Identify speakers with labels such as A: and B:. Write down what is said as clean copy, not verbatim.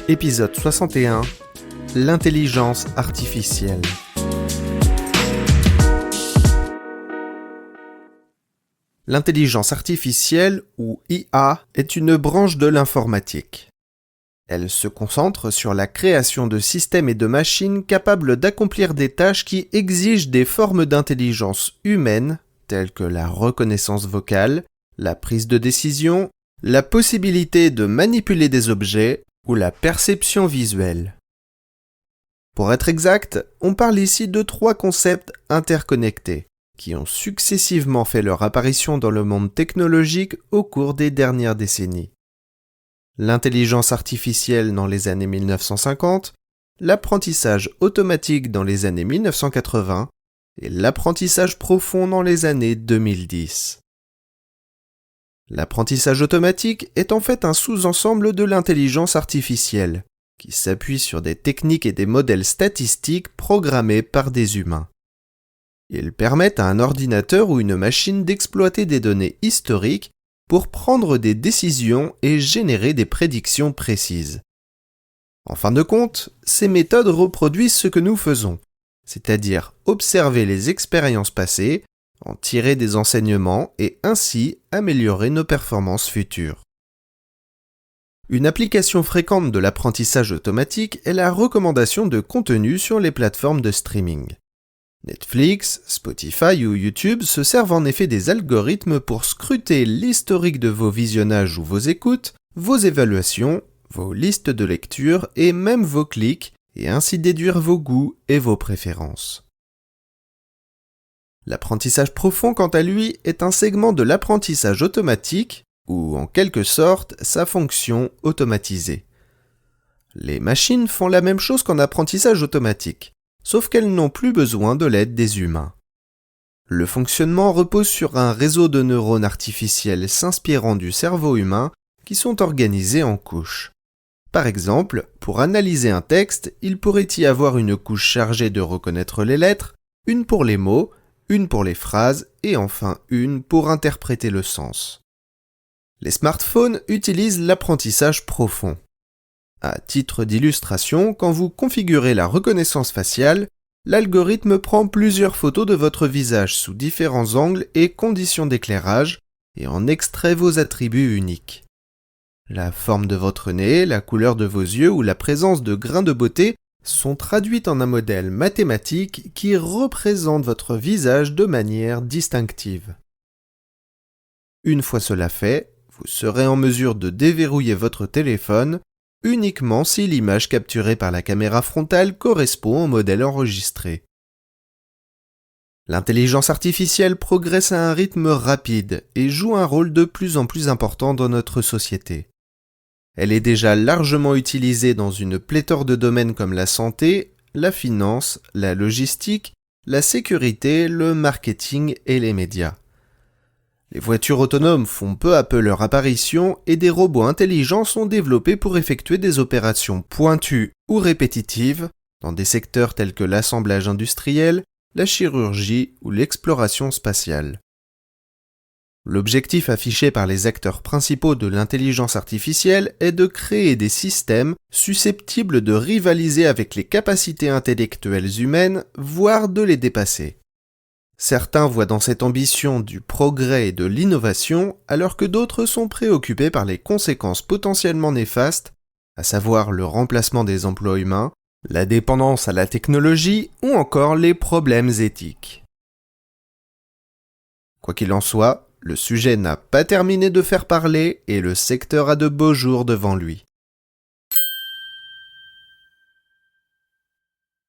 A: Épisode 61. L'intelligence artificielle. L'intelligence artificielle, ou IA, est une branche de l'informatique. Elle se concentre sur la création de systèmes et de machines capables d'accomplir des tâches qui exigent des formes d'intelligence humaine, telles que la reconnaissance vocale, la prise de décision, la possibilité de manipuler des objets ou la perception visuelle. Pour être exact, on parle ici de 3 concepts interconnectés, qui ont successivement fait leur apparition dans le monde technologique au cours des dernières décennies. L'intelligence artificielle dans les années 1950, l'apprentissage automatique dans les années 1980 et l'apprentissage profond dans les années 2010. L'apprentissage automatique est en fait un sous-ensemble de l'intelligence artificielle, qui s'appuie sur des techniques et des modèles statistiques programmés par des humains. Ils permettent à un ordinateur ou une machine d'exploiter des données historiques pour prendre des décisions et générer des prédictions précises. En fin de compte, ces méthodes reproduisent ce que nous faisons, c'est-à-dire observer les expériences passées, en tirer des enseignements et ainsi améliorer nos performances futures. Une application fréquente de l'apprentissage automatique est la recommandation de contenu sur les plateformes de streaming. Netflix, Spotify ou YouTube se servent en effet des algorithmes pour scruter l'historique de vos visionnages ou vos écoutes, vos évaluations, vos listes de lecture et même vos clics, et ainsi déduire vos goûts et vos préférences. L'apprentissage profond, quant à lui, est un segment de l'apprentissage automatique, ou en quelque sorte sa fonction automatisée. Les machines font la même chose qu'en apprentissage automatique, sauf qu'elles n'ont plus besoin de l'aide des humains. Le fonctionnement repose sur un réseau de neurones artificiels s'inspirant du cerveau humain qui sont organisés en couches. Par exemple, pour analyser un texte, il pourrait y avoir une couche chargée de reconnaître les lettres, une pour les mots, une pour les phrases et enfin une pour interpréter le sens. Les smartphones utilisent l'apprentissage profond. À titre d'illustration, quand vous configurez la reconnaissance faciale, l'algorithme prend plusieurs photos de votre visage sous différents angles et conditions d'éclairage et en extrait vos attributs uniques. La forme de votre nez, la couleur de vos yeux ou la présence de grains de beauté sont traduites en un modèle mathématique qui représente votre visage de manière distinctive. Une fois cela fait, vous serez en mesure de déverrouiller votre téléphone uniquement si l'image capturée par la caméra frontale correspond au modèle enregistré. L'intelligence artificielle progresse à un rythme rapide et joue un rôle de plus en plus important dans notre société. Elle est déjà largement utilisée dans une pléthore de domaines comme la santé, la finance, la logistique, la sécurité, le marketing et les médias. Les voitures autonomes font peu à peu leur apparition et des robots intelligents sont développés pour effectuer des opérations pointues ou répétitives dans des secteurs tels que l'assemblage industriel, la chirurgie ou l'exploration spatiale. L'objectif affiché par les acteurs principaux de l'intelligence artificielle est de créer des systèmes susceptibles de rivaliser avec les capacités intellectuelles humaines, voire de les dépasser. Certains voient dans cette ambition du progrès et de l'innovation, alors que d'autres sont préoccupés par les conséquences potentiellement néfastes, à savoir le remplacement des emplois humains, la dépendance à la technologie ou encore les problèmes éthiques. Quoi qu'il en soit, le sujet n'a pas terminé de faire parler et le secteur a de beaux jours devant lui.